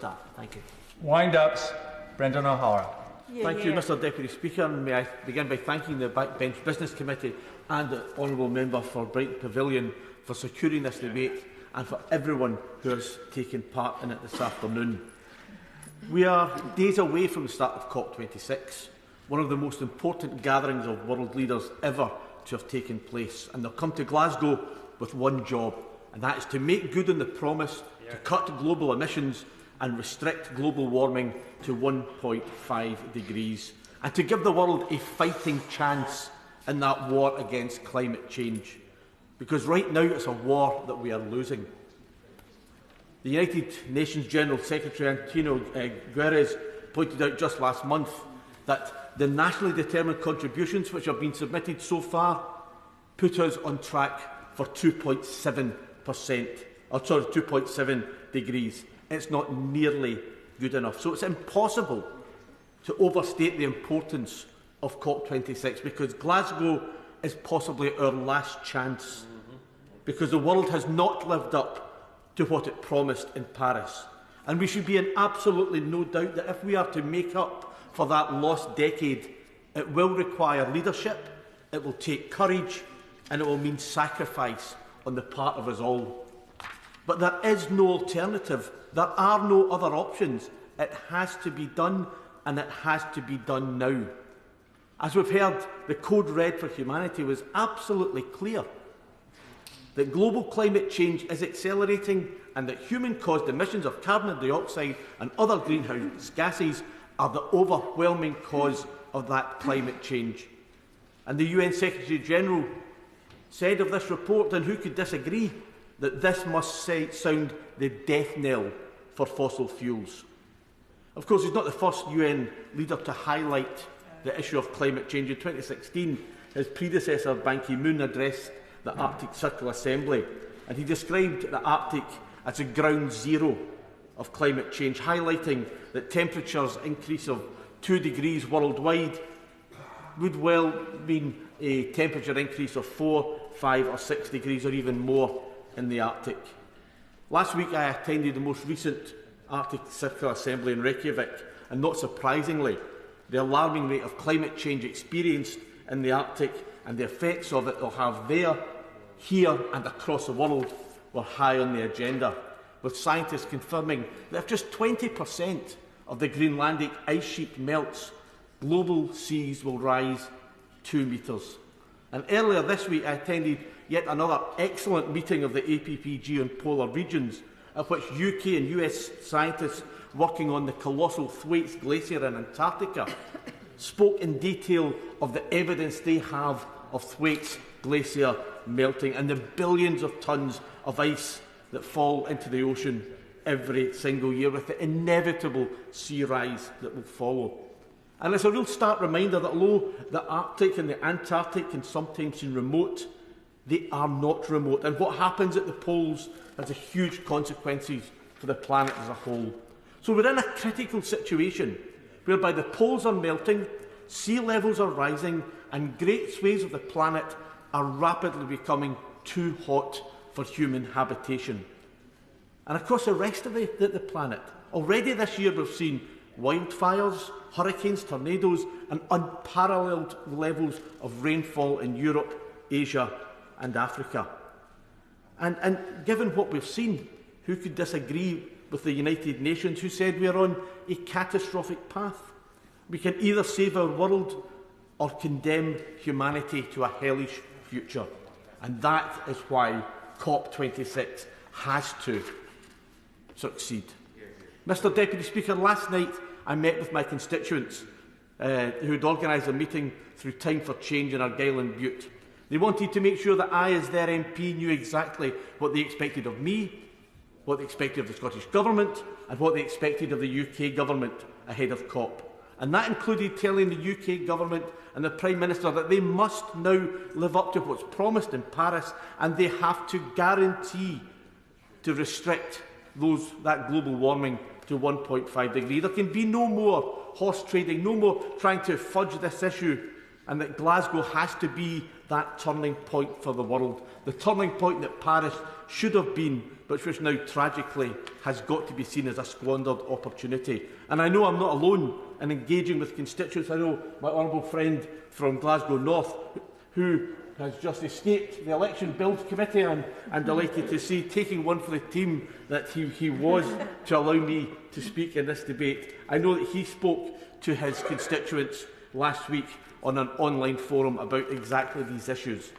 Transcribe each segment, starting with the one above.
Thank you. Wind-ups. Brendan O'Hara. Thank you, Mr Deputy Speaker. May I begin by thanking the Backbench Business Committee and the Honourable Member for Brighton Pavilion for securing this debate and for everyone who has taken part in it this afternoon. We are days away from the start of COP26, one of the most important gatherings of world leaders ever to have taken place. And they'll come to Glasgow with one job, and that is to make good on the promise to cut global emissions and restrict global warming to 1.5 degrees, and to give the world a fighting chance in that war against climate change. Because right now it's a war that we are losing. The United Nations General Secretary Antonio Guterres pointed out just last month that the nationally determined contributions which have been submitted so far put us on track for 2.7 degrees. It's not nearly good enough. So it's impossible to overstate the importance of COP26, because Glasgow is possibly our last chance, because the world has not lived up to what it promised in Paris. And we should be in absolutely no doubt that if we are to make up for that lost decade, it will require leadership, it will take courage, and it will mean sacrifice on the part of us all. But there is no alternative. There are no other options. It has to be done, and it has to be done now. As we've heard, the Code Red for Humanity was absolutely clear that global climate change is accelerating and that human-caused emissions of carbon dioxide and other greenhouse gases are the overwhelming cause of that climate change. And the UN Secretary-General said of this report, and who could disagree, that this must sound the death knell for fossil fuels. Of course, he's not the first UN leader to highlight the issue of climate change. In 2016, his predecessor, Ban Ki-moon, addressed the Arctic Circle Assembly, and he described the Arctic as a ground zero of climate change, highlighting that temperatures increase of 2 degrees worldwide would well mean a temperature increase of 4, 5 or 6 degrees or even more in the Arctic. Last week I attended the most recent Arctic Circle Assembly in Reykjavik, and not surprisingly, the alarming rate of climate change experienced in the Arctic and the effects of it will have there, here and across the world were high on the agenda, with scientists confirming that if just 20% of the Greenlandic ice sheet melts, global seas will rise 2 metres. And earlier this week I attended yet another excellent meeting of the APPG on polar regions, at which UK and US scientists working on the colossal Thwaites Glacier in Antarctica spoke in detail of the evidence they have of Thwaites Glacier melting and the billions of tonnes of ice that fall into the ocean every single year, with the inevitable sea rise that will follow. And it's a real stark reminder that although the Arctic and the Antarctic can sometimes seem remote, they are not remote. And what happens at the poles has a huge consequences for the planet as a whole. So we're in a critical situation whereby the poles are melting, sea levels are rising, and great swathes of the planet are rapidly becoming too hot for human habitation. And across the rest of the planet, already this year we've seen wildfires, hurricanes, tornadoes, and unparalleled levels of rainfall in Europe, Asia and Africa. And given what we've seen, who could disagree with the United Nations, who said we are on a catastrophic path? We can either save our world or condemn humanity to a hellish future. And that is why COP26 has to succeed. Mr Deputy Speaker, last night I met with my constituents who had organised a meeting through Time for Change in Argyll and Bute. They wanted to make sure that I, as their MP, knew exactly what they expected of me, what they expected of the Scottish Government, and what they expected of the UK Government ahead of COP. And that included telling the UK Government and the Prime Minister that they must now live up to what's promised in Paris, and they have to guarantee to restrict that global warming to 1.5 degrees. There can be no more horse trading, no more trying to fudge this issue, and that Glasgow has to be that turning point for the world, the turning point that Paris should have been, but which now tragically has got to be seen as a squandered opportunity. And I know I'm not alone in engaging with constituents. I know my honourable friend from Glasgow North, who has just escaped the Election Build Committee, and I'm delighted to see, taking one for the team that he was, to allow me to speak in this debate. I know that he spoke to his constituents last week on an online forum about exactly these issues.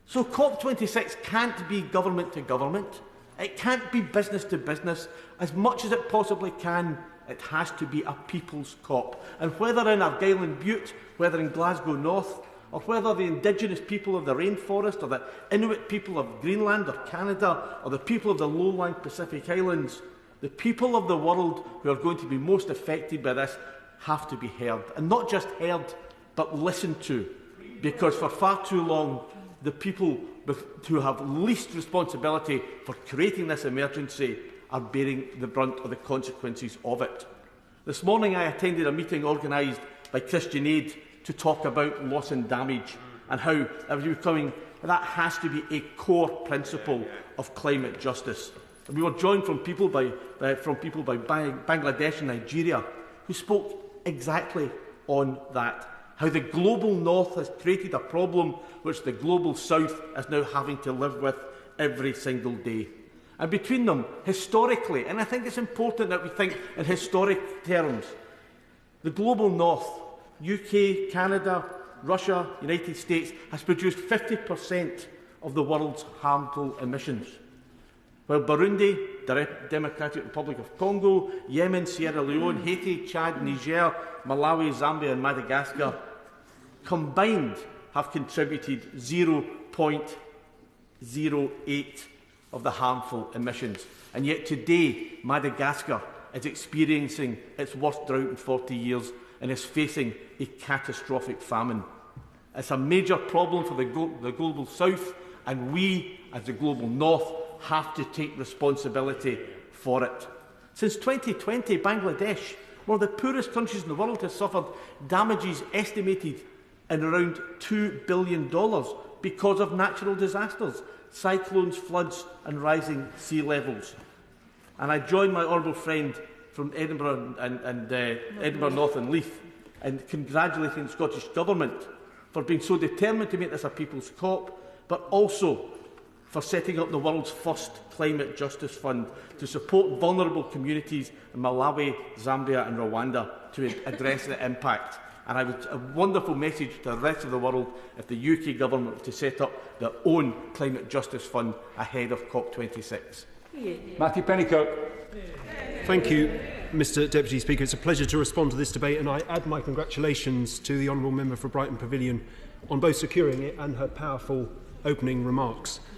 So COP26 can't be government to government. It can't be business to business. As much as it possibly can, it has to be a people's COP. And whether in Argyll and Bute, whether in Glasgow North, or whether the indigenous people of the rainforest, or the Inuit people of Greenland or Canada, or the people of the lowland Pacific Islands, the people of the world who are going to be most affected by this have to be heard. And not just heard, but listened to. Because for far too long, the people who have least responsibility for creating this emergency are bearing the brunt of the consequences of it. This morning I attended a meeting organised by Christian Aid to talk about loss and damage, and how that has to be a core principle of climate justice. And we were joined from people by Bangladesh and Nigeria, who spoke exactly on that. How the global north has created a problem which the global south is now having to live with every single day. And between them, historically, and I think it's important that we think in historic terms, the global north, UK, Canada, Russia, United States, has produced 50% of the world's harmful emissions. While Burundi, the Democratic Republic of Congo, Yemen, Sierra Leone, Haiti, Chad, Niger, Malawi, Zambia and Madagascar combined have contributed 0.08 of the harmful emissions. And yet today, Madagascar is experiencing its worst drought in 40 years and is facing a catastrophic famine. It's a major problem for the global south, and we, as the global north, have to take responsibility for it. Since 2020, Bangladesh, one of the poorest countries in the world, has suffered damages estimated in around $2 billion because of natural disasters, cyclones, floods and rising sea levels. And I join my honourable friend from Edinburgh and Edinburgh North and Leith in congratulating the Scottish Government for being so determined to make this a people's COP, but also for setting up the world's first climate justice fund to support vulnerable communities in Malawi, Zambia and Rwanda to address the impact. And I would a wonderful message to the rest of the world if the UK Government were to set up their own climate justice fund ahead of COP26. Matthew Pennycook. Thank you, Mr Deputy Speaker. It's a pleasure to respond to this debate, and I add my congratulations to the Honourable Member for Brighton Pavilion on both securing it and her powerful opening remarks.